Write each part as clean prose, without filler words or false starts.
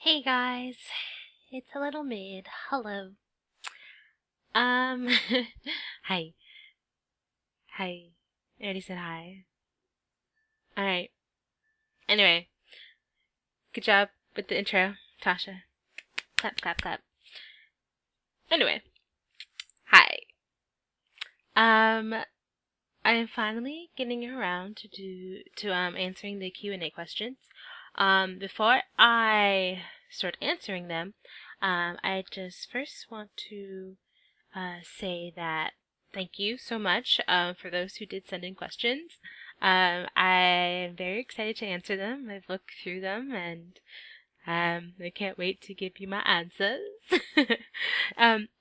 Hey guys, it's Alittlemid. Hello. Um, hi. Hi. I already said hi. Alright. Anyway, good job with the intro, Tasha. Clap, clap, clap. Anyway, hi. I am finally getting around to answering the Q&A questions. Before I start answering them, I just first want to say that thank you so much for those who did send in questions. I'm very excited to answer them. I've looked through them and I can't wait to give you my answers.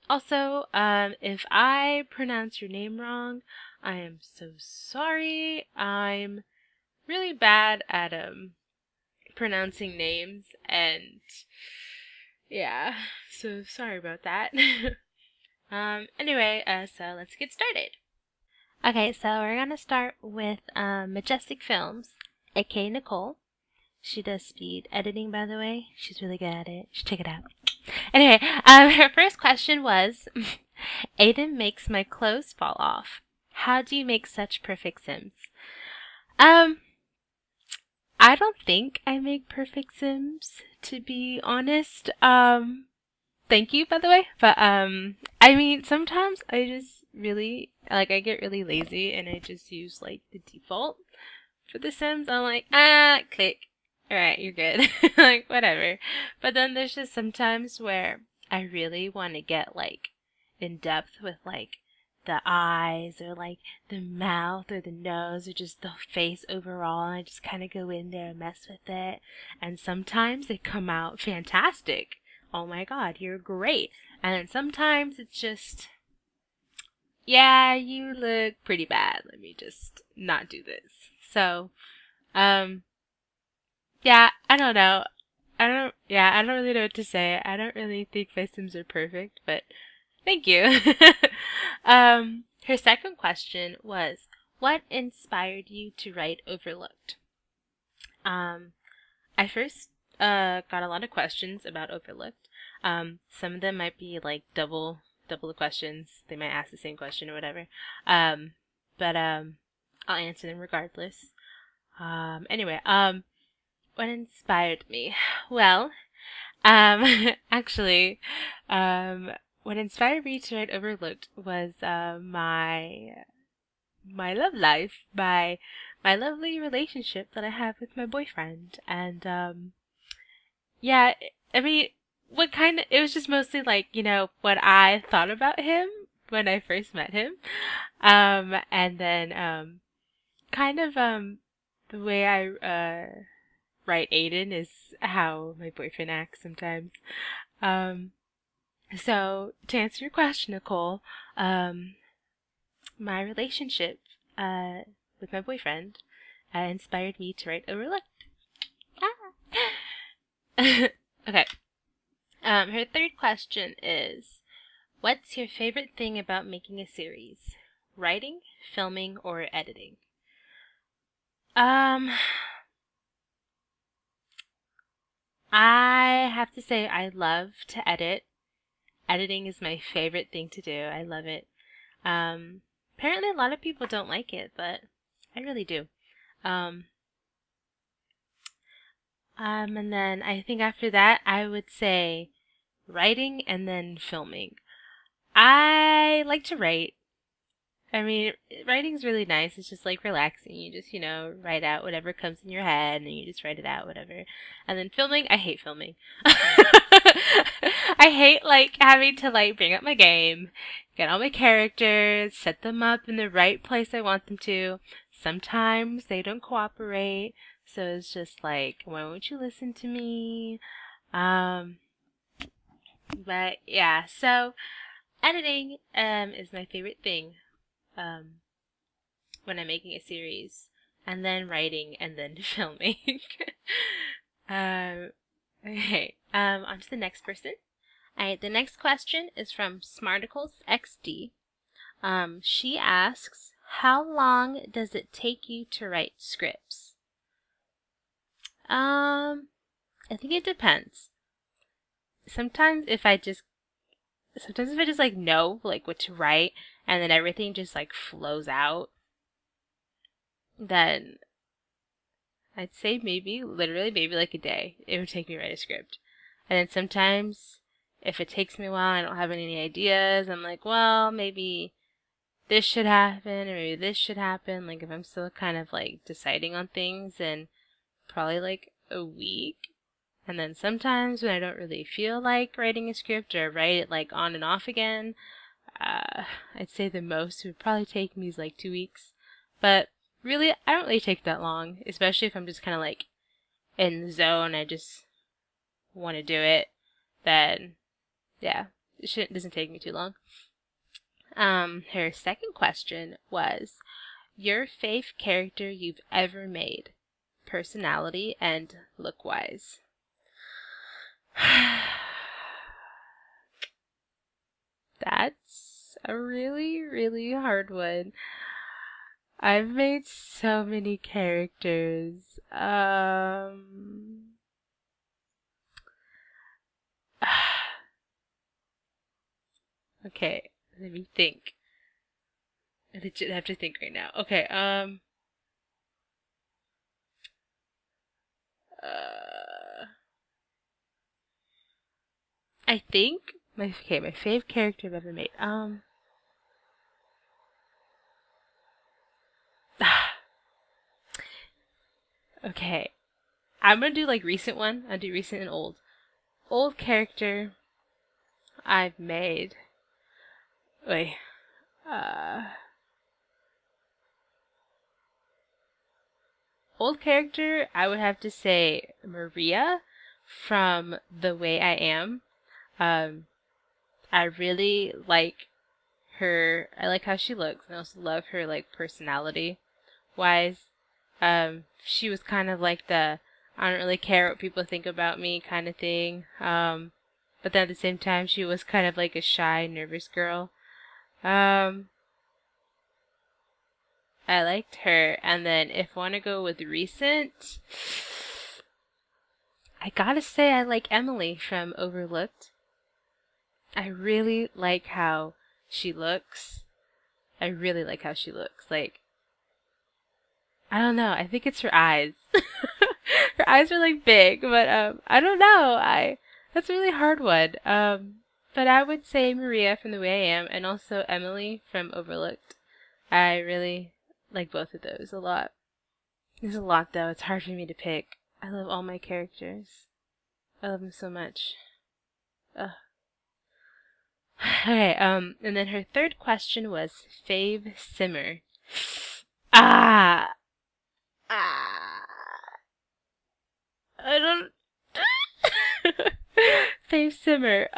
Also, if I pronounce your name wrong, I am so sorry. I'm really bad at pronouncing names and yeah, so sorry about that. Anyway, so let's get started. Okay, so we're gonna start with MajesticFilms, aka Nicole. She does speed editing, by the way. She's really good at it. You should check it out. Anyway, her first question was, Aidan makes my clothes fall off. How do you make such perfect Sims? Um, I don't think I make perfect Sims, to be honest. Thank you, by the way. But I mean, sometimes I just really I get really lazy and I just use like the default for The Sims. I'm like, click. All right, you're good. Like whatever. But then there's just sometimes where I really want to get like in depth with like the eyes or like the mouth or the nose or just the face overall, and I just kind of go in there and mess with it, and sometimes they come out fantastic. Oh my god, you're great. And then sometimes it's just, yeah, you look pretty bad. Let me just not do this. So, um, yeah, I don't know. I don't really know what to say. I don't really think my Sims are perfect, but thank you. Her second question was, what inspired you to write Overlooked? Um, I first got a lot of questions about Overlooked. Some of them might be like double the questions. They might ask the same question or whatever. But I'll answer them regardless. Anyway, what inspired me? Well, actually, what inspired me to write Overlooked was my love life, my lovely relationship that I have with my boyfriend, and yeah, I mean, it was just mostly like, what I thought about him when I first met him. And then, kind of, the way I, write Aidan is how my boyfriend acts sometimes. Um, so to answer your question, Nicole, my relationship, with my boyfriend, inspired me to write Overlooked. Ah! Okay. Her third question is, what's your favorite thing about making a series? Writing, filming, or editing? Um, I have to say I love to edit. Editing is my favorite thing to do. I love it. Apparently a lot of people don't like it, but I really do. Um, and then I think after that I would say writing and then filming. I like to write. I mean, writing's really nice. It's just like relaxing. You just, write out whatever comes in your head and you just write it out, whatever. And then filming, I hate filming. I hate like having to like bring up my game, get all my characters, set them up in the right place I want them to. Sometimes they don't cooperate, so it's just like, why won't you listen to me? Um, but yeah, so editing is my favorite thing um, when I'm making a series, and then writing, and then filming. um, okay, on to the next person. Alright, the next question is from SmarticlesXD. She asks, how long does it take you to write scripts? I think it depends. sometimes if I just like know like what to write and then everything just like flows out, then I'd say maybe like a day it would take me to write a script. And then sometimes if it takes me a while, I don't have any ideas, I'm like, well, maybe this should happen or maybe this should happen. Like if I'm still kind of like deciding on things, then probably like a week. And then sometimes when I don't really feel like writing a script or write it like on and off again, I'd say the most it would probably take me is like 2 weeks. But really, I don't really take that long, especially if I'm just kind of like in the zone. I just want to do it. Then, yeah, doesn't take me too long. Her second question was, your fave character you've ever made, personality and look-wise. That's a really, really hard one. I've made so many characters. Okay, let me think. I legit have to think right now. Okay, I think my fave character I've ever made. Okay, I'm gonna do like recent one. I'll do recent and old. Old character I've made. Wait, old character I would have to say Maria from The Way I Am. I really like her. I like how she looks, and I also love her like personality wise. She was kind of like the I don't really care what people think about me kind of thing. But then at the same time, she was kind of like a shy, nervous girl. I liked her. And then if I want to go with recent, I gotta say I like Emily from Overlooked. I really like how she looks. Like, I don't know. I think it's her eyes. Her eyes are like big, but I don't know. That's a really hard one. But I would say Maria from The Way I Am and also Emily from Overlooked. I really like both of those a lot. There's a lot though. It's hard for me to pick. I love all my characters. I love them so much. Ugh. Okay, and then her third question was fave simmer. Ah! Ah! I don't... fave simmer.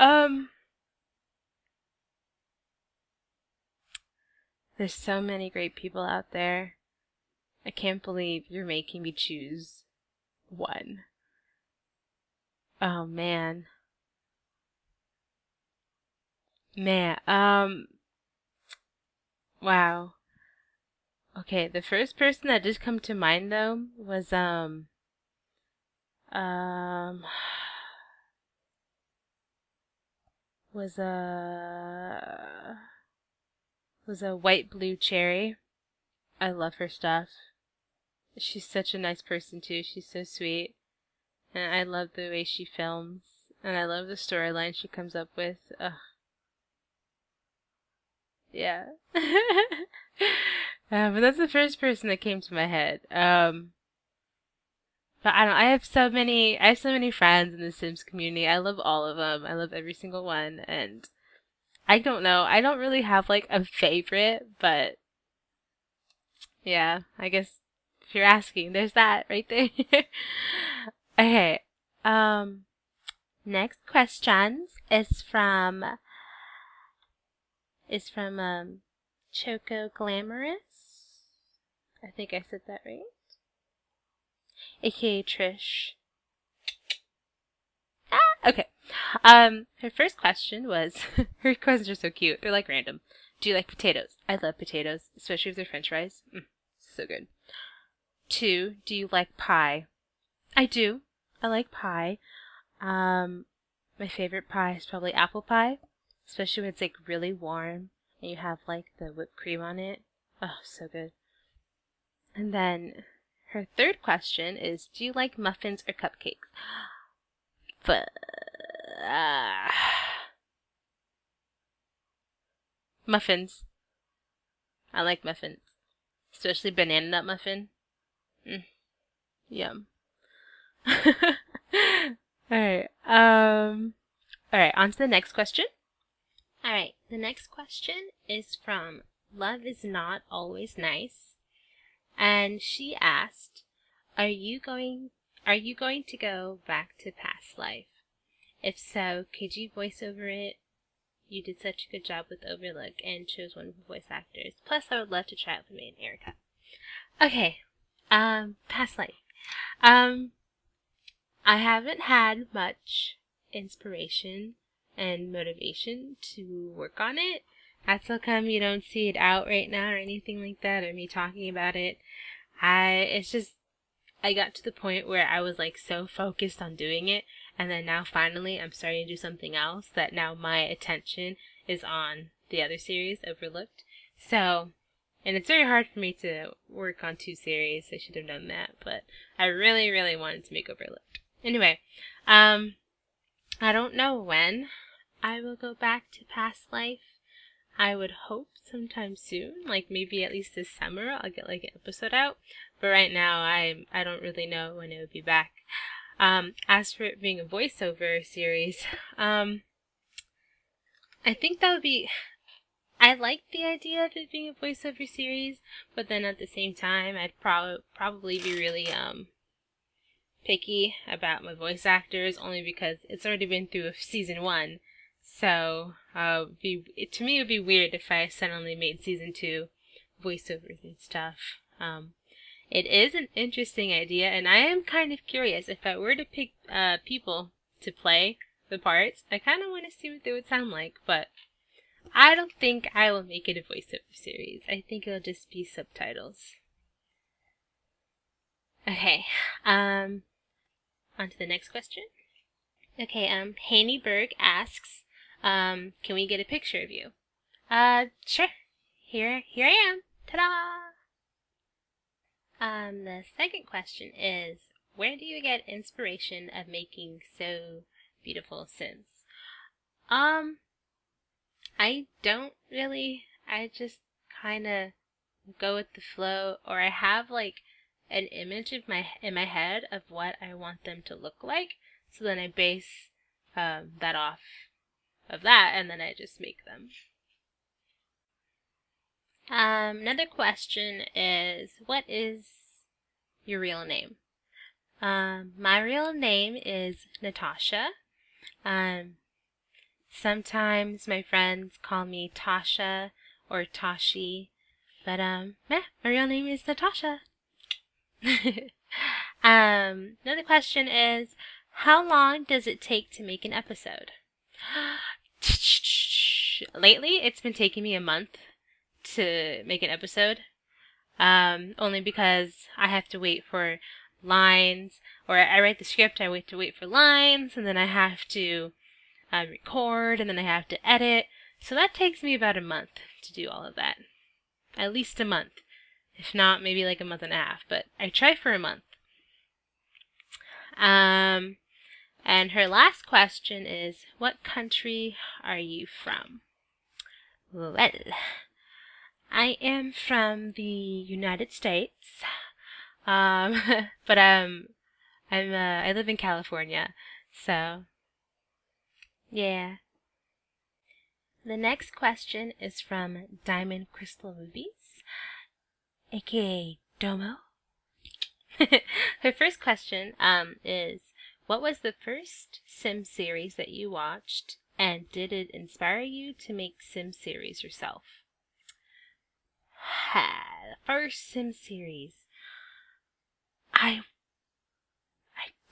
There's so many great people out there. I can't believe you're making me choose one. Oh, man. Wow. Okay, the first person that just come to mind though was um was a white blue cherry. I love her stuff. She's such a nice person too. She's so sweet. And I love the way she films. And I love the storyline she comes up with. Ugh. Yeah. But that's the first person that came to my head. But I don't. I have so many friends in the Sims community. I love all of them. I love every single one, and I don't know. I don't really have like a favorite, but yeah, I guess if you're asking, there's that right there. Okay. Um. Next questions is from chocoglamorous. I think I said that right. AKA Trish. Okay. Her first question was, her questions are so cute. They're like random. Do you like potatoes? I love potatoes, especially if they're French fries. So good. 2, do you like pie? I do. I like pie. my favorite pie is probably apple pie, especially when it's like really warm and you have like the whipped cream on it. Oh, so good. And then her third question is, do you like muffins or cupcakes? But muffins. I like muffins, especially banana nut muffin. Yum. Alright, alright, on to the next question. Alright, the next question is from loveisnotalwaysnice, and she asked, Are you going to go back to past life? If so, could you voice over it? You did such a good job with Overlook and chose wonderful voice actors. Plus, I would love to try it with me and Erica. Okay, past life. I haven't had much inspiration and motivation to work on it. That's how come you don't see it out right now or anything like that, or me talking about it. I got to the point where I was like so focused on doing it, and then now finally I'm starting to do something else that now my attention is on the other series, Overlooked. So, and it's very hard for me to work on 2 series. I should have done that, but I really, really wanted to make Overlooked. Anyway, I don't know when I will go back to past life. I would hope sometime soon, like maybe at least this summer I'll get like an episode out. But right now I don't really know when it would be back. As for it being a voiceover series, I think that would be... I like the idea of it being a voiceover series, but then at the same time I'd probably be really picky about my voice actors, only because it's already been through season 1. So to me it would be weird if I suddenly made season 2 voiceovers and stuff. It is an interesting idea, and I am kind of curious. If I were to pick people to play the parts, I kind of want to see what they would sound like, but I don't think I will make it a voiceover series. I think it'll just be subtitles. Okay, on to the next question. Okay, Hanna Berg asks, can we get a picture of you? Sure. Here I am. Ta-da! The second question is, where do you get inspiration of making so beautiful Sims? I don't really. I just kind of go with the flow, or I have like an image of in my head of what I want them to look like, so then I base that off of that, and then I just make them. Another question is, what is your real name? My real name is Natasha. Sometimes my friends call me Tasha or Tashi, but my real name is Natasha. Another question is, how long does it take to make an episode? Lately, it's been taking me a month to make an episode, only because I have to wait for lines, or I write the script, I wait for lines, and then I have to record, and then I have to edit, so that takes me about a month to do all of that. At least a month. If not, maybe like a month and a half, but I try for a month. And her last question is, what country are you from? Well, I am from the United States, but I live in California, so yeah. The next question is from DiamondCrystalMovies, aka Domo. Her first question is, what was the first Sim series that you watched, and did it inspire you to make Sim series yourself? The first Sim series. I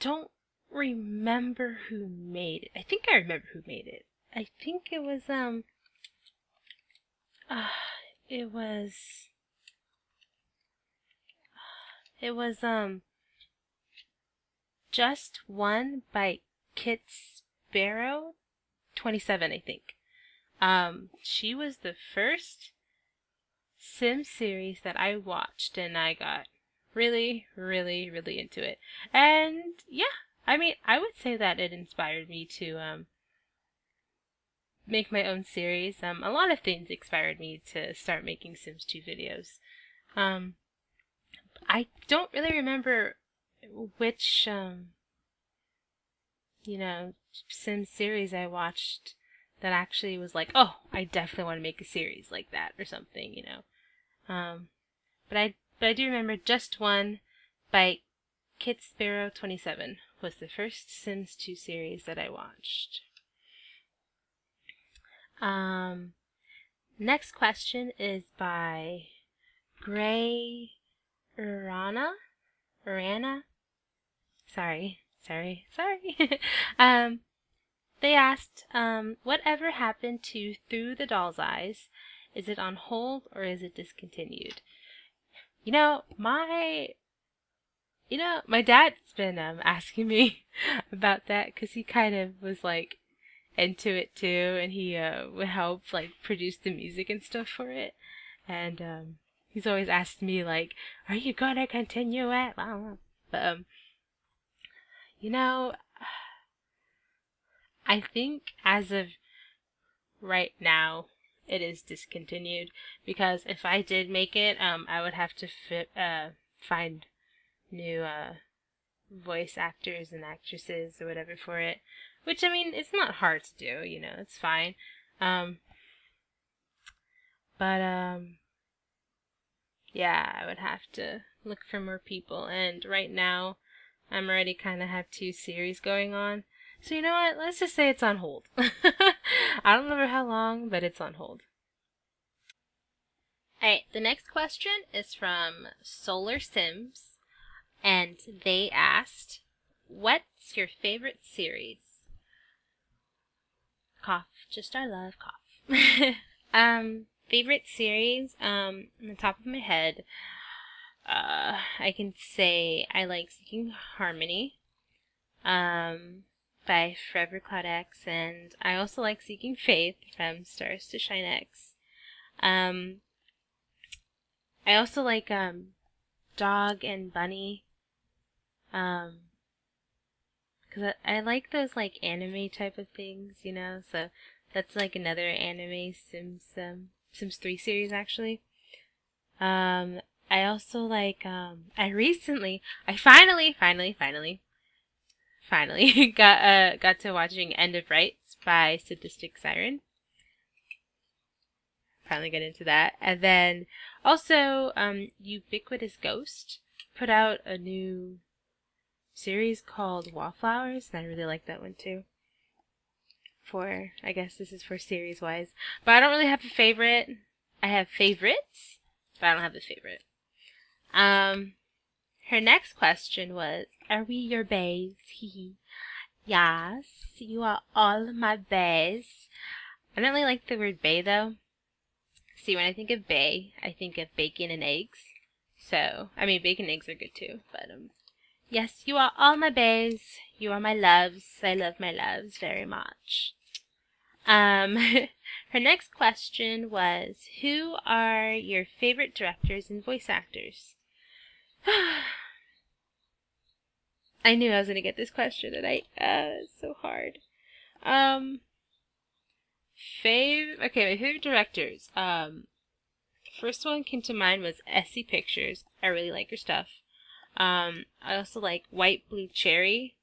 don't remember who made it. I think I remember who made it. I think it was Just One by Kit Sparrow 27, I think. She was the first Sims series that I watched, and I got really, really, really into it. And yeah, I mean, I would say that it inspired me to make my own series. A lot of things inspired me to start making Sims 2 videos. I don't really remember which, Sims series I watched that actually was like, oh, I definitely want to make a series like that or something, But I do remember just one by Kit Sparrow 27 was the first Sims 2 series that I watched. Next question is by GreyEruanna. Sorry. They asked, whatever happened to Through the Doll's Eyes? Is it on hold or is it discontinued? My dad's been asking me about that because he kind of was like into it too, and he would help like produce the music and stuff for it, and he's always asked me like, "Are you gonna continue it?" But I think as of right now it is discontinued because if I did make it, I would have to find new voice actors and actresses or whatever for it, which I mean it's not hard to do, it's fine. Yeah, I would have to look for more people, and right now I'm already kind of have 2 series going on. So you know what? Let's just say it's on hold. I don't remember how long, but it's on hold. Alright, the next question is from SolarSims, and they asked, what's your favorite series? Cough. Just our love cough. Favorite series, on the top of my head, I can say I like Seeking Harmony, by Forever Cloud X, and I also like Seeking Faith from Stars to Shine X. I also like Dog and Bunny, because I like those like anime type of things, so that's like another anime Sims 3 series actually. I also like I finally got to watching End of Rights by Sadistic Siren. Finally get into that. And then also Ubiquitous Ghost put out a new series called Wallflowers, and I really like that one too. I guess this is for series wise. But I don't really have a favorite. I have favorites, but I don't have a favorite. Her next question was, are we your baes? Yes, you are all my baes. I don't really like the word bae though. See, when I think of bae, I think of bacon and eggs. So, I mean, bacon and eggs are good too, but yes, you are all my baes. You are my loves. I love my loves very much. Her next question was, who are your favorite directors and voice actors? I knew I was gonna get this question, and it's so hard. Okay, my favorite directors. First one came to mind was Essie Pictures. I really like her stuff. I also like White Blue Cherry,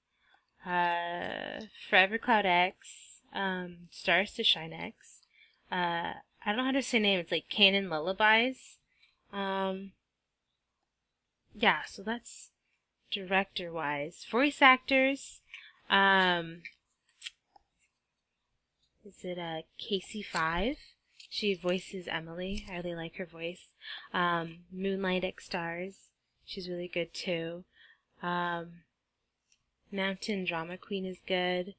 Forever Cloud X, Stars to Shine X. I don't know how to say name. It's like Canon Lullabies. Yeah, so that's director-wise. Voice actors, is it Casey5? She voices Emily. I really like her voice. Moonlight X Stars. She's really good too. Mountain Drama Queen is good.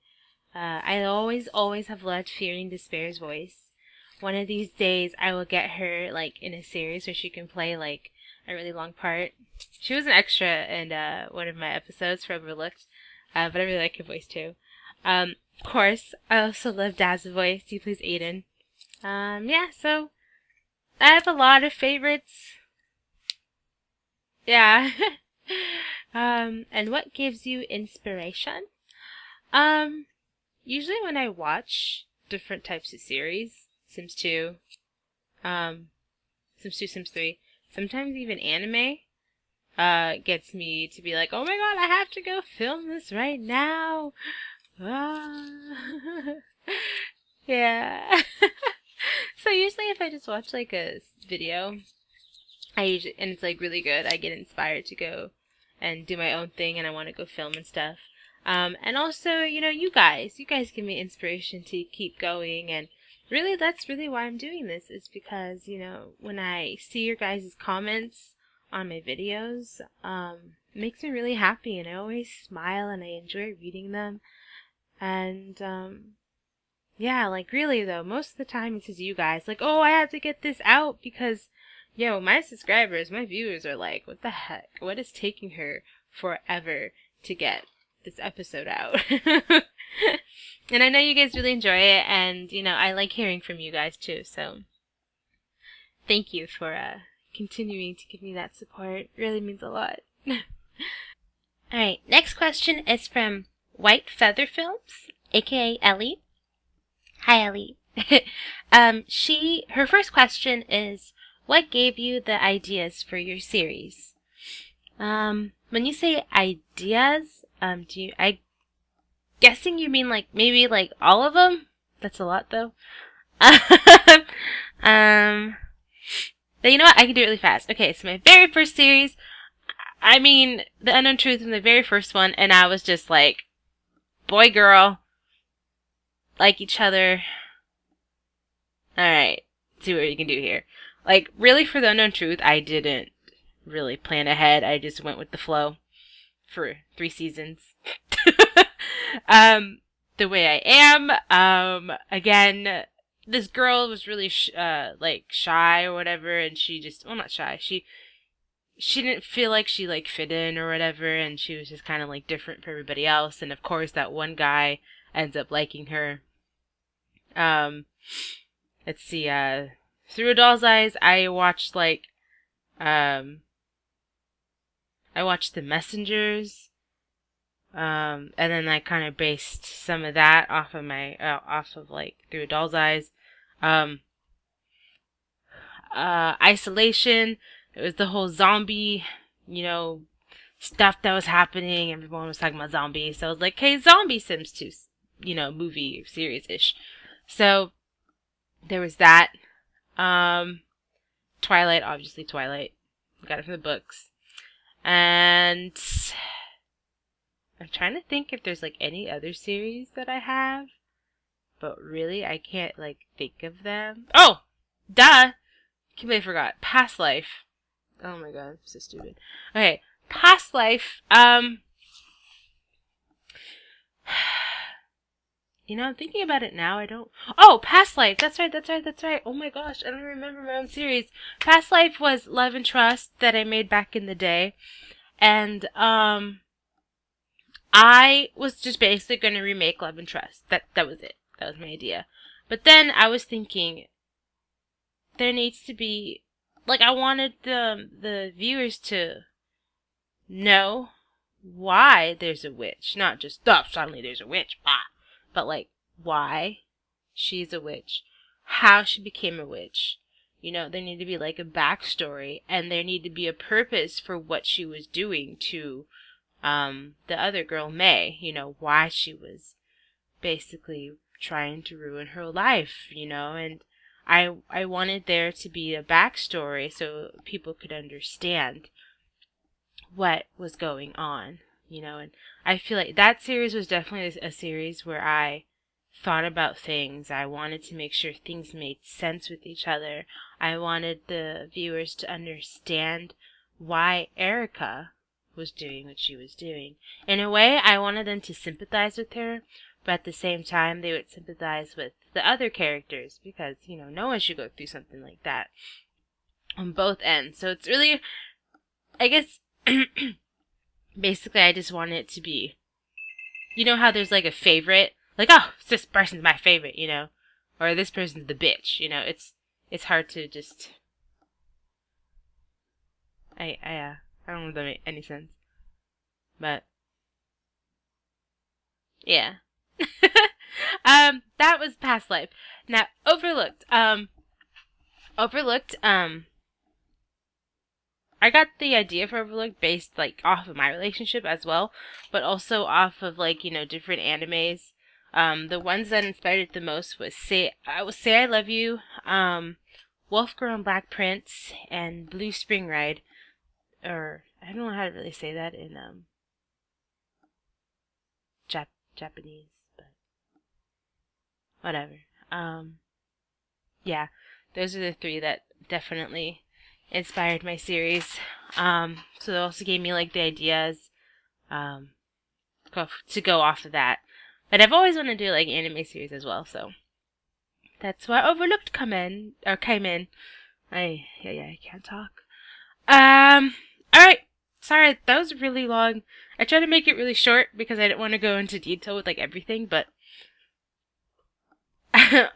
I always have loved Fearing Despair's voice. One of these days I will get her like in a series where she can play like a really long part. She was an extra in one of my episodes for Overlooked, but I really like her voice too. Of course, I also love Dad's voice. He plays Aidan. Yeah, so I have a lot of favorites. Yeah. And what gives you inspiration? Usually when I watch different types of series, Sims 2, Sims 2, Sims 3, sometimes even anime, gets me to be like, oh my god, I have to go film this right now. Ah. Yeah. So usually if I just watch like a video, and it's like really good, I get inspired to go and do my own thing, and I want to go film and stuff. And also, you guys give me inspiration to keep going, and really that's really why I'm doing this, is because, when I see your guys' comments on my videos, it makes me really happy, and I always smile and I enjoy reading them. And yeah, like really though, most of the time it's just you guys like, oh, I have to get this out because my subscribers, my viewers are like, what the heck? What is taking her forever to get this episode out? And I know you guys really enjoy it, and I like hearing from you guys too, so thank you for continuing to give me that support. It really means a lot. Alright, next question is from White Feather Films, aka Ellie. Hi, Ellie. Her first question is, what gave you the ideas for your series? When you say ideas, I guessing you mean like maybe like all of them? That's a lot though. But you know what? I can do it really fast. Okay, so my very first series, I mean, The Unknown Truth in the very first one, and I was just like, boy, girl, like each other. Alright, see what you can do here. Like, really, for The Unknown Truth, I didn't really plan ahead. I just went with the flow for 3 seasons. The way I am. Again, this girl was really like shy or whatever, and she just, well, not shy. She didn't feel like she like fit in or whatever, and she was just kind of like different from everybody else. And of course, that one guy ends up liking her. Let's see. Through a Doll's Eyes, I watched like, I watched The Messengers. And then I kind of based some of that off of like Through a Doll's Eyes. Isolation. It was the whole zombie, stuff that was happening. Everyone was talking about zombies. So I was like, hey, zombie Sims 2, movie series-ish. So there was that. Twilight, obviously Twilight. Got it from the books. And I'm trying to think if there's like any other series that I have, but really I can't like think of them. Oh, duh! Can't believe I forgot. Past Life. Oh my god, I'm so stupid. Okay, Past Life. I'm thinking about it now. I don't. Oh, Past Life. That's right. Oh my gosh, I don't remember my own series. Past Life was Love and Trust that I made back in the day, and I was just basically going to remake Love and Trust. That was it. That was my idea. But then I was thinking, there needs to be, like, I wanted the viewers to know why there's a witch. Not just, oh, suddenly there's a witch, but like, why she's a witch. How she became a witch. There need to be like a backstory, and there need to be a purpose for what she was doing to the other girl, May, why she was basically trying to ruin her life, and I wanted there to be a backstory so people could understand what was going on, and I feel like that series was definitely a series where I thought about things. I wanted to make sure things made sense with each other. I wanted the viewers to understand why Erica was doing what she was doing. In a way, I wanted them to sympathize with her, but at the same time, they would sympathize with the other characters because, no one should go through something like that on both ends. So it's really, I guess, basically, I just wanted it to be, how there's like a favorite, like, oh, this person's my favorite, you know, or this person's the bitch, you know. It's hard to just. I don't know if that makes any sense, but yeah. That was past life. Now, overlooked. Overlooked. I got the idea for Overlooked based like off of my relationship as well, but also off of like, you know, different animes. The ones that inspired it the most was Say I Love You, Wolf Girl and Black Prince, and Blue Spring Ride. Or I don't know how to really say that in Japanese, but whatever. Yeah, those are the three that definitely inspired my series. So it also gave me like the ideas to go off of that. But I've always wanted to do like anime series as well, so that's why Overlooked came in. I can't talk. Alright. Sorry, that was really long. I tried to make it really short because I didn't want to go into detail with like everything, but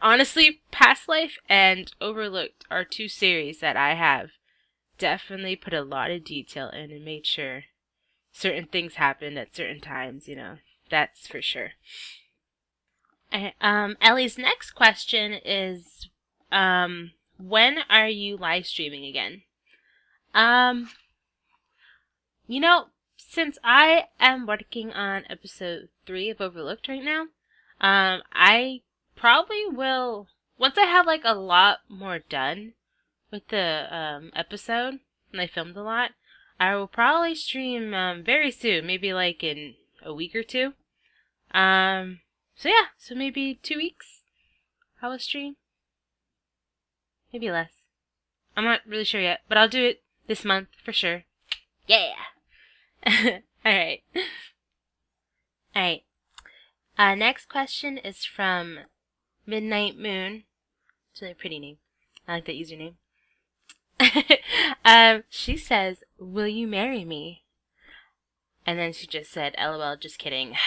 honestly, Past Life and Overlooked are two series that I have definitely put a lot of detail in and made sure certain things happened at certain times, you know. That's for sure. Ellie's next question is, when are you live streaming again? You know, since I am working on episode 3 of Overlooked right now, I probably will, once I have like a lot more done with the episode, and I filmed a lot, I will probably stream very soon, maybe like in a week or two. So yeah, so maybe 2 weeks I will stream. Maybe less. I'm not really sure yet, but I'll do it this month for sure. Yeah! Alright. Alright. Next question is from Midnight Moon. It's a really pretty name. I like that username. She says, "Will you marry me?" And then she just said, "LOL, just kidding."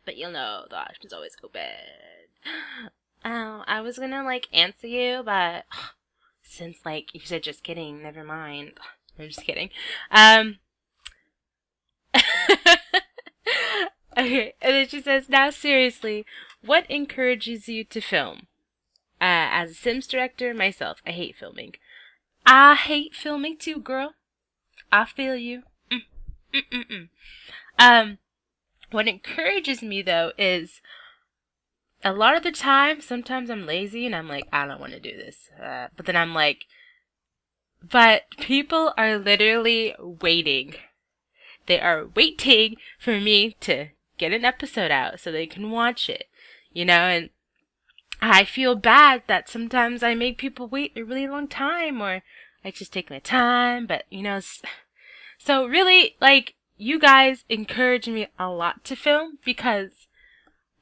But you'll know the option's always open. Oh, I was gonna like answer you, but since like you said just kidding, never mind. I'm just kidding. Okay, and then she says, "Now seriously, what encourages you to film?" As a Sims director myself, I hate filming. I hate filming too, girl. I feel you. What encourages me though is a lot of the time, sometimes I'm lazy and I'm like, I don't want to do this. But then I'm like, but people are literally waiting. They are waiting for me to get an episode out so they can watch it. You know, and I feel bad that sometimes I make people wait a really long time, or I just take my time, but you know, so really, like, you guys encourage me a lot to film because,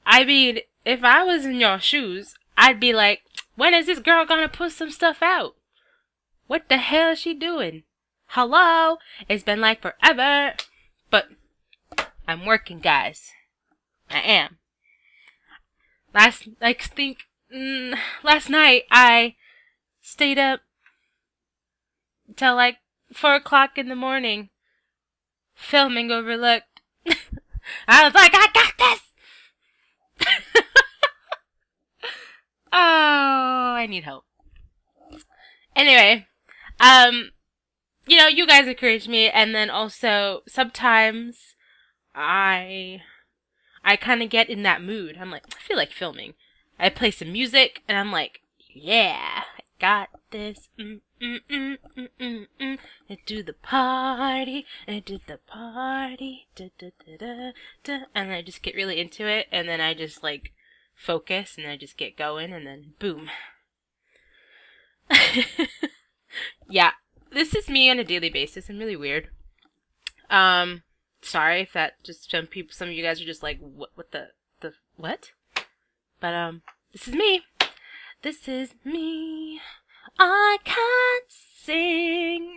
I mean, if I was in your shoes, I'd be like, when is this girl gonna put some stuff out? What the hell is she doing? Hello? It's been like forever. But I'm working, guys. I am. Last night I stayed up till like 4 o'clock in the morning filming Overlooked. I was like, I got this! Oh, I need help. Anyway, you know, you guys encourage me, and then also sometimes I kind of get in that mood. I'm like, I feel like filming. I play some music, and I'm like, yeah, I got this. I do the party, and I did the party, da, da, da, da, da. And I just get really into it, and then I just like focus, and I just get going, and then boom. Yeah, this is me on a daily basis. I'm really weird. Sorry if that just some of you guys are just like, what the what? But this is me. This is me. I can't sing.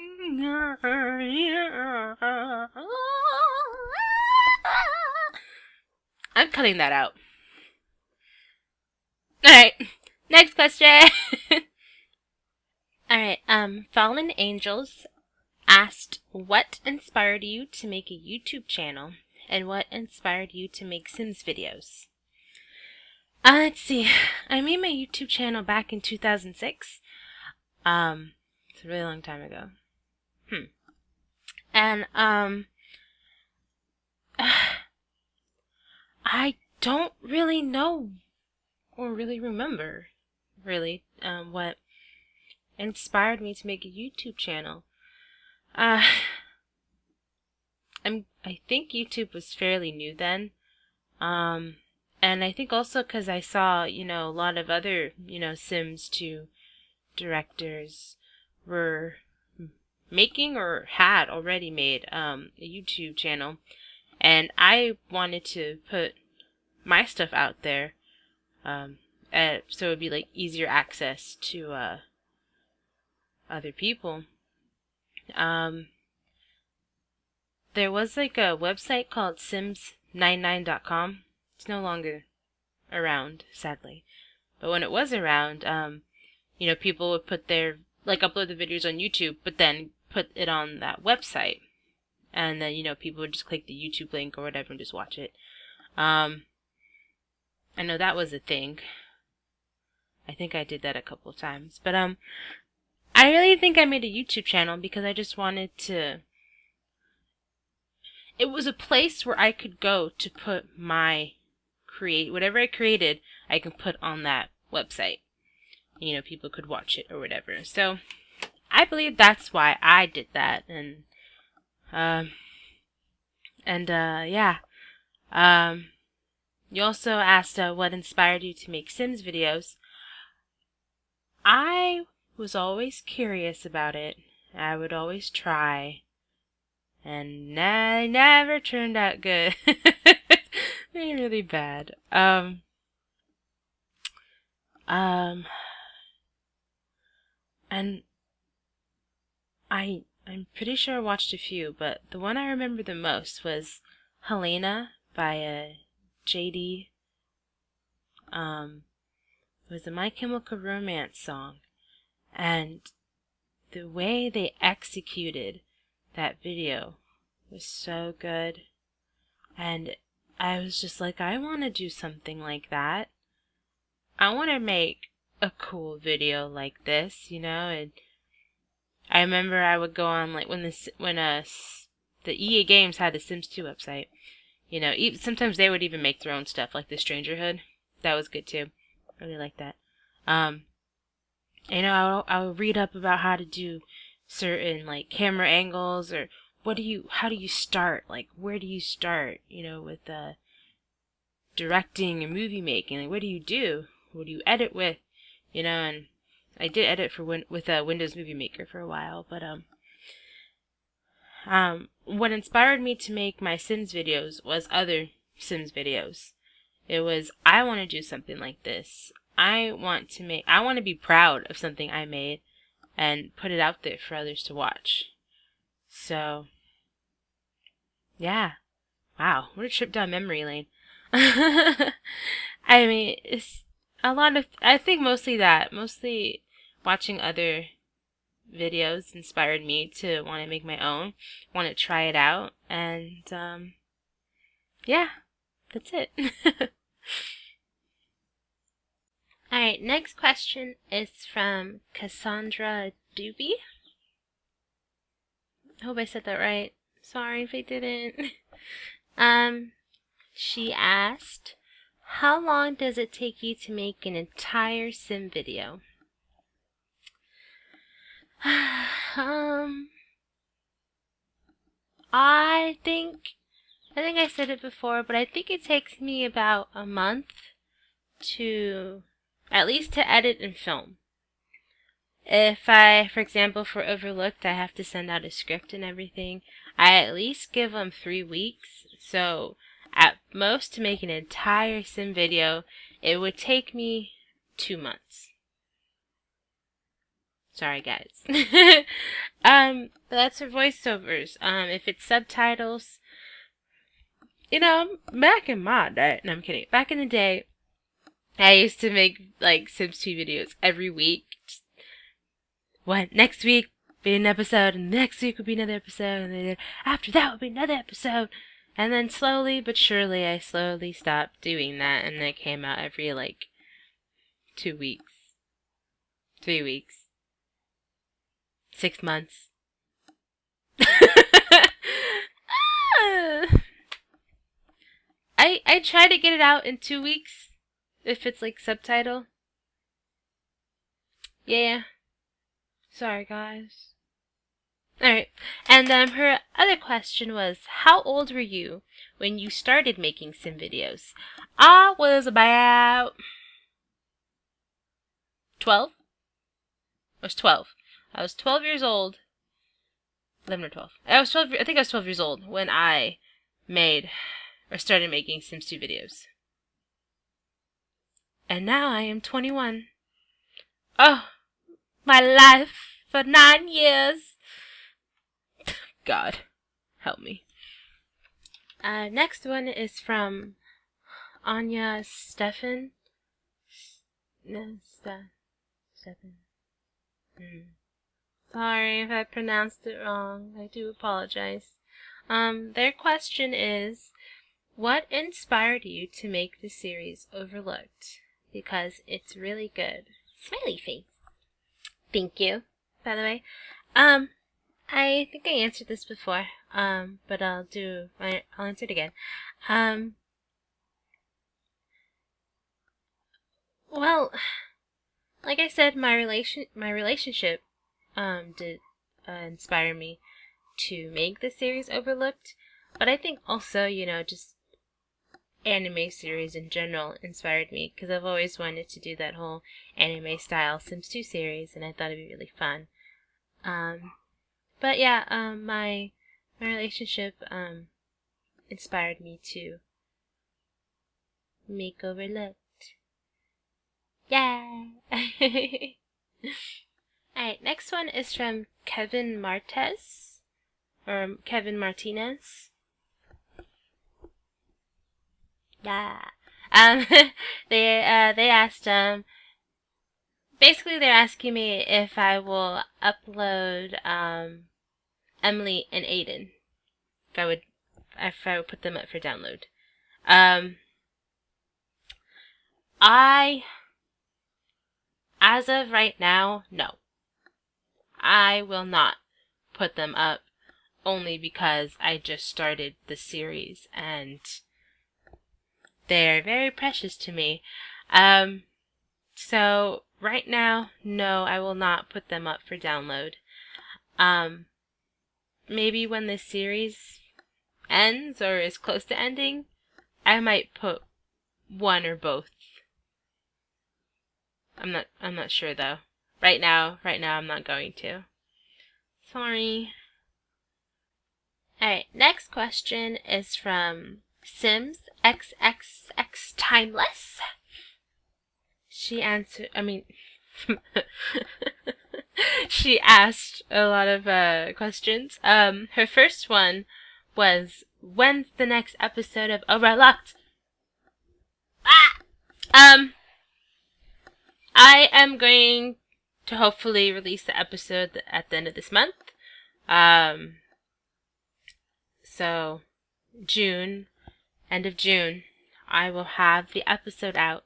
I'm cutting that out. question. Alright, Fallen Angelz asked, what inspired you to make a YouTube channel? And what inspired you to make Sims videos? Let's see. I made my YouTube channel back in 2006. It's a really long time ago. And, I don't really know or really remember, really, what inspired me to make a YouTube channel. I think YouTube was fairly new then. And I think also because I saw, a lot of other, Sims 2 directors were making or had already made a YouTube channel. And I wanted to put my stuff out there, so it would be like easier access to other people. There was like a website called Sims99.com. It's no longer around, sadly. But when it was around, people would put their, upload the videos on YouTube, but then put it on that website. And then, people would just click the YouTube link or whatever and just watch it. I know that was a thing. I think I did that a couple of times. But, I really think I made a YouTube channel because I just wanted to... It was a place where I could go to put my whatever I created, I can put on that website. People could watch it or whatever. So, I believe that's why I did that. And, yeah. You also asked what inspired you to make Sims videos. I was always curious about it. I would always try. And never turned out good. They're really bad. And I'm pretty sure I watched a few, but the one I remember the most was Helena by JD. It was a My Chemical Romance song, and the way they executed that video was so good, and I was just like, I want to do something like that. I want to make a cool video like this, and I remember I would go on when the EA Games had the Sims 2 website. Sometimes they would even make their own stuff, like the Strangerhood. That was good too. I really like that. I would read up about how to do certain camera angles, or how do you start? Where do you start? With directing and movie making. What do you do? What do you edit with? And I did edit with Windows Movie Maker for a while, but what inspired me to make my Sims videos was other Sims videos. It was, I want to do something like this. I want to be proud of something I made and put it out there for others to watch. So, yeah. Wow, what a trip down memory lane. I mean, it's a lot of, I think mostly watching other videos inspired me to want to make my own, want to try it out, and yeah, that's it. Alright, next question is from Cassandra Dube. I hope I said that right. Sorry if I didn't. She asked, how long does it take you to make an entire sim video? I think I said it before, but I think it takes me about a month at least to edit and film. If for example, for Overlooked, I have to send out a script and everything, I at least give them 3 weeks. So at most, to make an entire sim video, it would take me 2 months. Sorry, guys. But that's for voiceovers. If it's subtitles, back in my day, no, I'm kidding. Back in the day, I used to make like Sims 2 videos every week. What, next week be an episode, and next week would be another episode, and then after that would be another episode. And then slowly but surely I slowly stopped doing that, and it came out every like 2 weeks, 3 weeks, 6 months. I try to get it out in 2 weeks if it's like subtitle. Yeah. Sorry guys. Alright. And her other question was, how old were you when you started making sim videos? I was about 12. I was 12. I was 12 years old. 11 or 12. I think I was 12 years old when I started making Sims 2 videos. And now I am 21. Oh, my life for 9 years. God, help me. Next one is from Ania Stepien. Sorry if I pronounced it wrong. I do apologize. Their question is, what inspired you to make the series Overlooked? Because it's really good. Smiley face. Thank you, by the way. I think I answered this before, but I'll answer it again. Well, like I said, my relationship did inspire me to make the series Overlooked, but I think also, you know, just anime series in general inspired me, because I've always wanted to do that whole anime style Sims 2 series, and I thought it'd be really fun. But yeah, my relationship inspired me to make Overlooked. Yeah. Alright, next one is from Kevin Martinez. Yeah. They asked, basically they're asking me if I will upload Emily and Aidan. If I would put them up for download. As of right now, no. I will not put them up, only because I just started the series and they're very precious to me. So right now, no, I will not put them up for download. Maybe when this series ends or is close to ending, I might put one or both. I'm not sure though. Right now I'm not going to. Sorry. Alright, next question is from SimsXxXTimless. She asked a lot of questions. Her first one was, when's the next episode of Overlooked? I am going to hopefully release the episode at the end of this month. So end of June, I will have the episode out.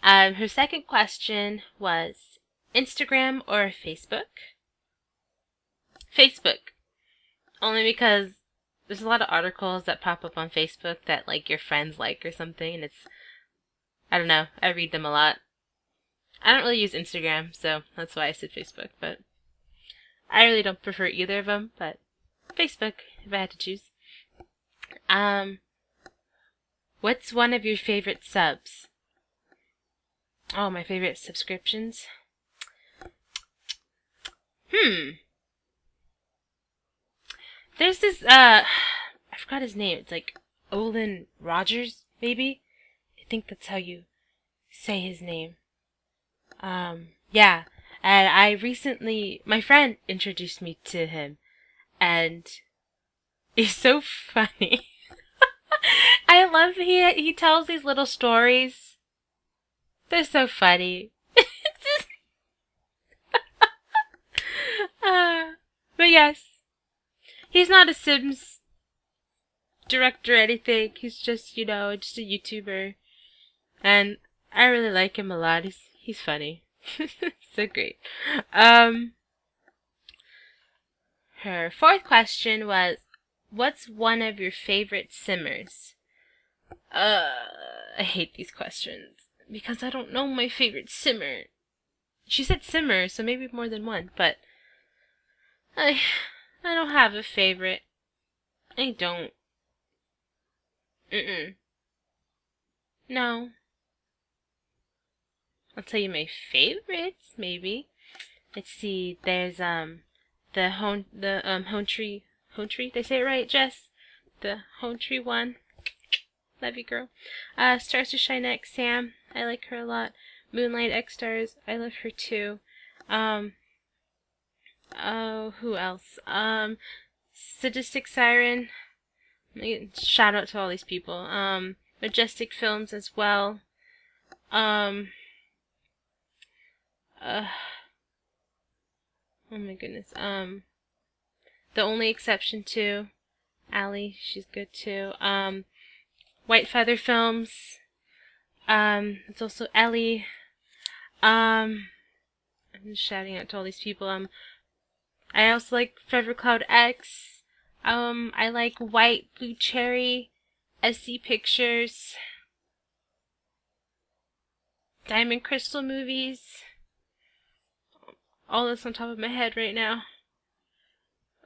Her second question was Instagram or Facebook? Facebook. Only because there's a lot of articles that pop up on Facebook that like your friends like or something, and I don't know, I read them a lot. I don't really use Instagram, so that's why I said Facebook, but I really don't prefer either of them, but Facebook, if I had to choose. What's one of your favorite subs? Oh, my favorite subscriptions? There's this, I forgot his name. It's like Olin Rogers, maybe? I think that's how you say his name. Yeah. And my friend introduced me to him, and he's so funny. I love he tells these little stories. They're so funny. But yes, he's not a Sims director or anything. He's just, you know, just a YouTuber. And I really like him a lot. He's funny. So great. Her fourth question was, what's one of your favorite Simmers? I hate these questions because I don't know my favorite Simmer. She said Simmer, so maybe more than one, but I don't have a favorite. I don't. No. I'll tell you my favorites, maybe. Let's see. There's the hone tree. Did I say it right, Jess? The hone tree one. Love you, girl. Stars to Shine X, Sam. I like her a lot. Moonlight X Stars. I love her too. Oh, who else? Sadistic Siren. Shout out to all these people. MajesticFilms as well. Oh my goodness. The only exception to Allie, she's good too. White Feather Films. It's also Ellie. I'm just shouting out to all these people. I also like Forever Cloud X. I like White Blue Cherry, SC Pictures, DiamondCrystalMovies. All this on top of my head right now.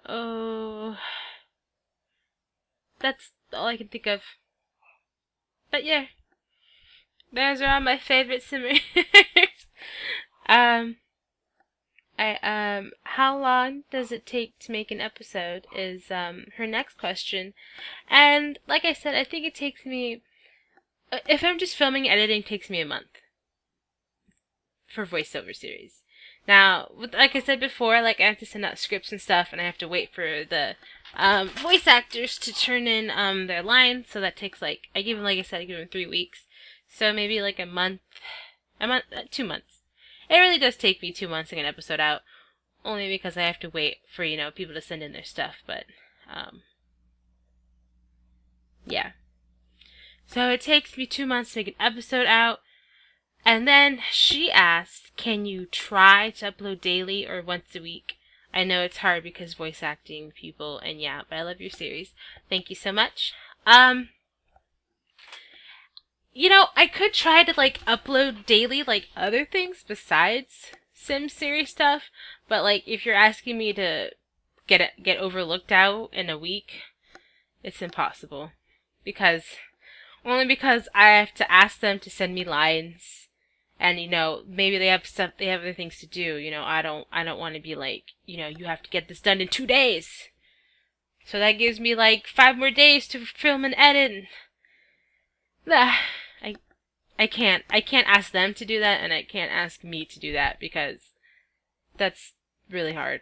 Oh, that's all I can think of. But yeah, those are all my favorite simmers. How long does it take to make an episode is her next question. And like I said, I think it takes me, if I'm just filming, editing takes me a month for voiceover series. Now, like I said before, like I have to send out scripts and stuff, and I have to wait for the voice actors to turn in their lines. So that takes like, I give them 3 weeks. So maybe like a month, 2 months. It really does take me 2 months to get an episode out, only because I have to wait for, you know, people to send in their stuff. But yeah. So it takes me 2 months to make an episode out. And then she asked, can you try to upload daily or once a week? I know it's hard because voice acting people, and yeah, but I love your series. Thank you so much. You know, I could try to like upload daily like other things besides Sim series stuff, but like if you're asking me to get overlooked out in a week, it's impossible. Only because I have to ask them to send me lines. And, you know, maybe they have other things to do. You know, I don't want to be like, you know, you have to get this done in 2 days. So that gives me like 5 more days to film and edit. I can't ask them to do that, and I can't ask me to do that because that's really hard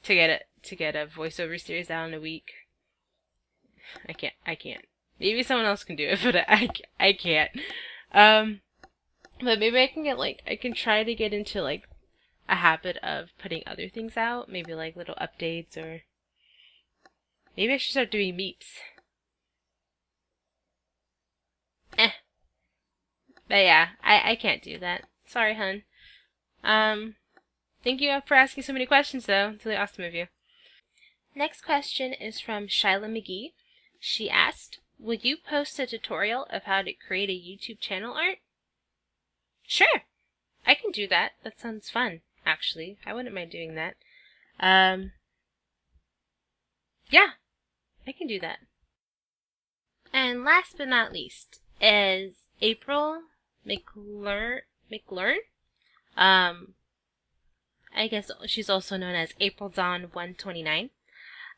to get a voiceover series out in a week. I can't. Maybe someone else can do it, but I can't. But maybe I can try to get into like a habit of putting other things out. Maybe like little updates, or maybe I should start doing meeps. But yeah, I can't do that. Sorry, hun. Thank you for asking so many questions though. It's really awesome of you. Next question is from Shayla McGee. She asked, would you post a tutorial of how to create a YouTube channel art? Sure, I can do that. That sounds fun, actually. I wouldn't mind doing that. Yeah, I can do that. And last but not least is April McLearren. I guess she's also known as April Dawn 129.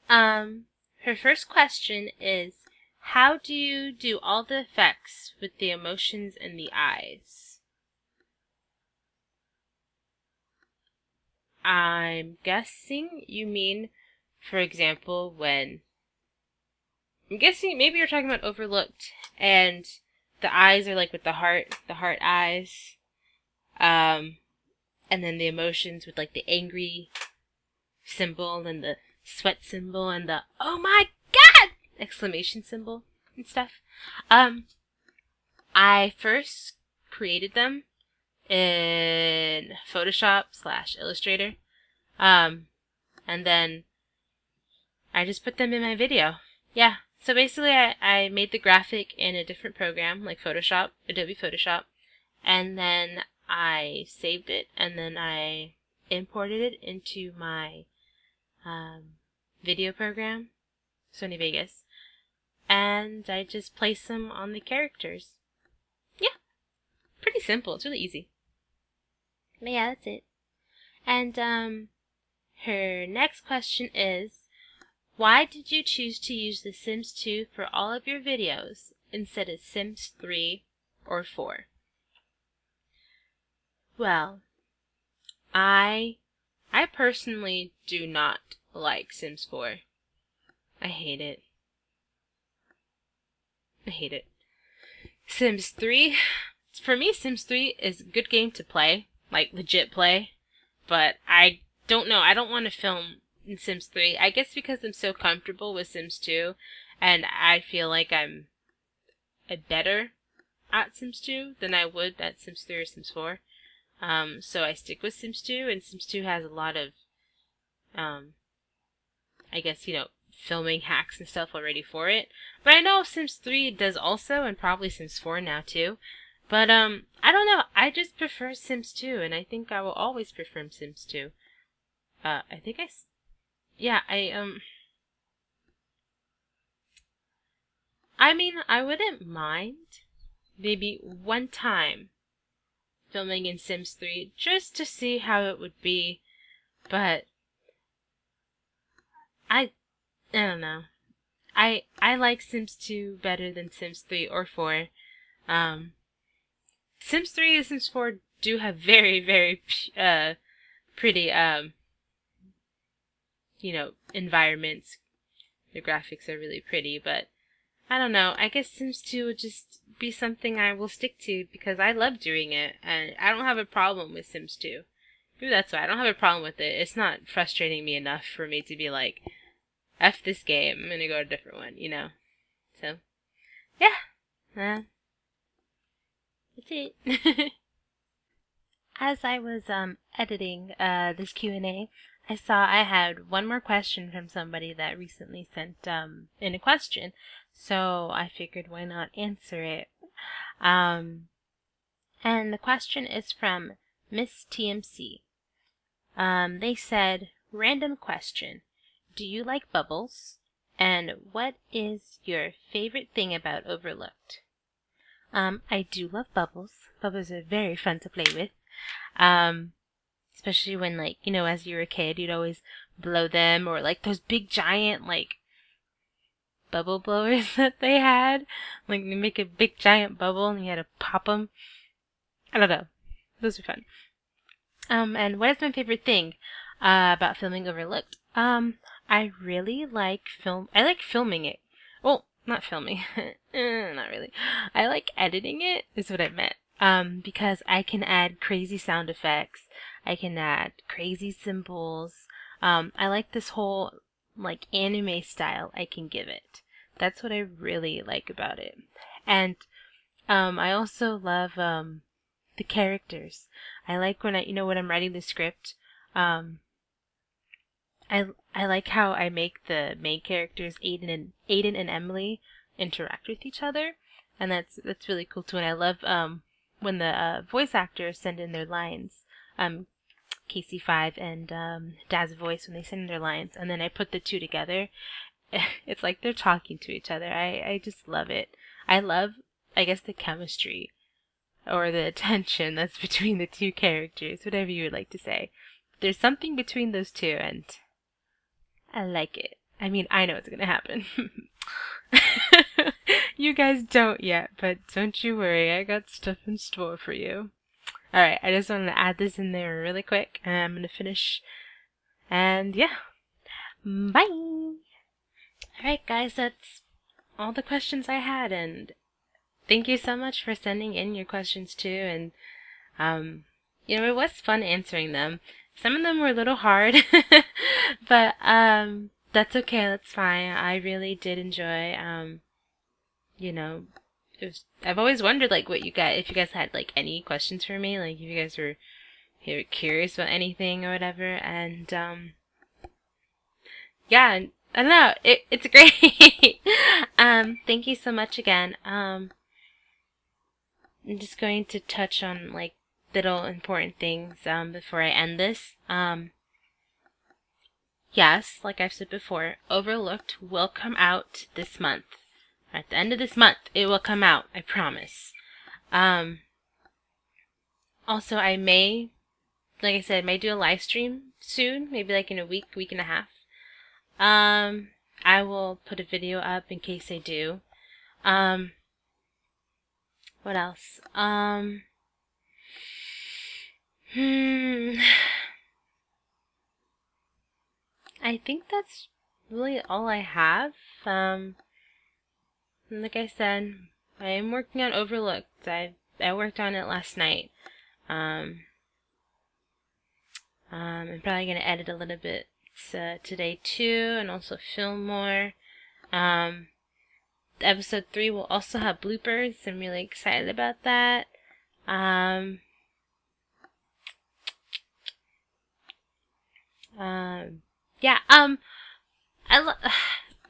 Her first question is, how do you do all the effects with the emotions in the eyes? I'm guessing you mean, for example, when I'm guessing maybe you're talking about Overlooked, and the eyes are like with the heart eyes. And then the emotions with like the angry symbol and the sweat symbol and the "oh my god!" exclamation symbol and stuff. I first created them in Photoshop/Illustrator. And then I just put them in my video. Yeah. So basically I made the graphic in a different program like Photoshop, Adobe Photoshop, and then I saved it, and then I imported it into my video program, Sony Vegas, and I just placed them on the characters. Yeah, pretty simple. It's really easy. But yeah, that's it. And her next question is, why did you choose to use The Sims 2 for all of your videos instead of Sims 3 or 4? Well, I personally do not like Sims 4. I hate it. I hate it. Sims 3, for me, Sims 3 is a good game to play, like legit play, but I don't know, I don't want to film in Sims 3. I guess because I'm so comfortable with Sims 2, and I feel like I'm better at Sims 2 than I would at Sims 3 or Sims 4. So I stick with Sims 2, and Sims 2 has a lot of, I guess, filming hacks and stuff already for it. But I know Sims 3 does also, and probably Sims 4 now too. But, I don't know, I just prefer Sims 2, and I think I will always prefer Sims 2. I mean, I wouldn't mind maybe one time filming in Sims 3 just to see how it would be, but I don't know. I like Sims 2 better than Sims 3 or 4. Sims 3 and Sims 4 do have very, very pretty environments. The graphics are really pretty, but I don't know. I guess Sims 2 would just be something I will stick to because I love doing it, and I don't have a problem with Sims 2. Maybe that's why I don't have a problem with it. It's not frustrating me enough for me to be like, F this game, I'm gonna go to a different one, So, yeah. That's it. As I was editing this Q&A, I saw I had one more question from somebody that recently sent in a question, so I figured why not answer it. And the question is from Miss TMC. They said, random question. Do you like bubbles? And what is your favorite thing about Overlooked? I do love bubbles. Bubbles are very fun to play with. Especially when, as you were a kid, you'd always blow them, or those big giant, bubble blowers that they had. They make a big giant bubble and you had to pop them. I don't know. Those are fun. And what is my favorite thing about filming Overlooked? I really like I like filming it. Well, not filming. Not really. I like editing it, is what I meant. Because I can add crazy sound effects. I can add crazy symbols. I like this whole, anime style I can give it. That's what I really like about it. And, I also love, the characters. I like when when I'm writing the script, I like how I make the main characters, Aidan and Emily, interact with each other, and that's really cool too. And I love when the voice actors send in their lines, KC5 and Dad's voice when they send in their lines, and then I put the two together. It's like they're talking to each other. I just love it. I love, I guess, the chemistry or the tension that's between the two characters, whatever you would like to say. There's something between those two, and I like it. I mean, I know it's gonna happen. You guys don't yet, but don't you worry, I got stuff in store for you. Alright, I just wanted to add this in there really quick, and I'm gonna finish. And yeah, bye! Alright guys, that's all the questions I had, and thank you so much for sending in your questions too. And you know, it was fun answering them. Some of them were a little hard, but that's okay. That's fine. I really did enjoy. You know, I've always wondered like what you guys, if you guys had like any questions for me, like if you guys were curious about anything or whatever. And yeah, I don't know. It's great. Thank you so much again. I'm just going to touch on like little important things before I end this. Yes, like I've said before, Overlooked will come out this month. At the end of this month, it will come out. I promise. Also, I may, like I said, may do a live stream soon. Maybe like in a week and a half. I will put a video up in case I do. What else? I think that's really all I have. Like I said, I am working on Overlooked. I worked on it last night. I'm probably gonna edit a little bit today too, and also film more. Episode 3 will also have bloopers. I'm really excited about that. Yeah, I don't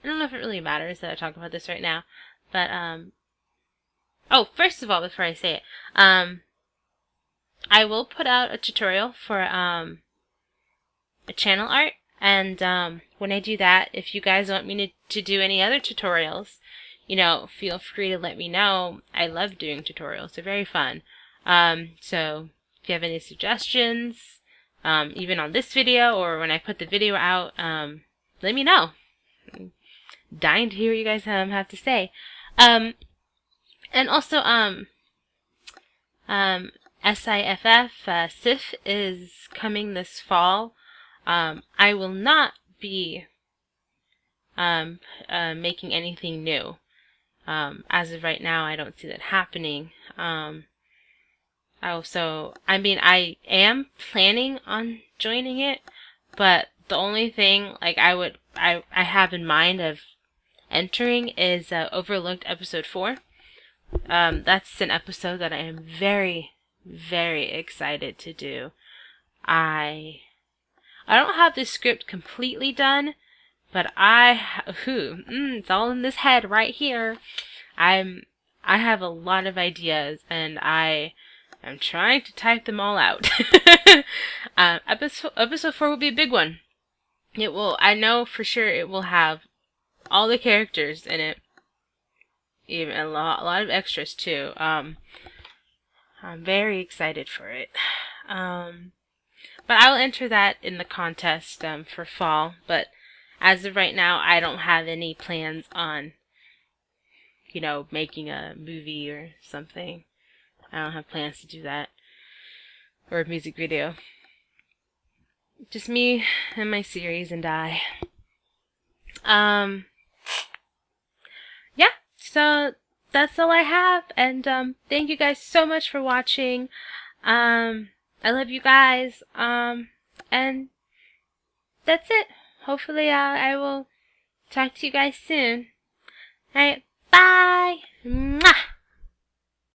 know if it really matters that I talk about this right now, but, oh, first of all, before I say it, I will put out a tutorial for, a channel art, and, when I do that, if you guys want me to do any other tutorials, you know, feel free to let me know. I love doing tutorials. They're very fun. So, if you have any suggestions, even on this video or when I put the video out, let me know. I'm dying to hear what you guys have to say. And also, SIFF is coming this fall. I will not be making anything new. As of right now, I don't see that happening. I mean, I am planning on joining it, but the only thing like I have in mind of entering is Overlooked episode 4. That's an episode that I am very, very excited to do. I don't have the script completely done, but it's all in this head right here. I have a lot of ideas, and I'm trying to type them all out. Episode 4 will be a big one. It will. I know for sure it will have all the characters in it, even a lot of extras too. I'm very excited for it. But I will enter that in the contest for fall. But as of right now, I don't have any plans on, you know, making a movie or something. I don't have plans to do that. Or a music video. Just me and my series and I. Yeah, so that's all I have. And thank you guys so much for watching. I love you guys. And that's it. Hopefully I will talk to you guys soon. Alright, bye! Mwah!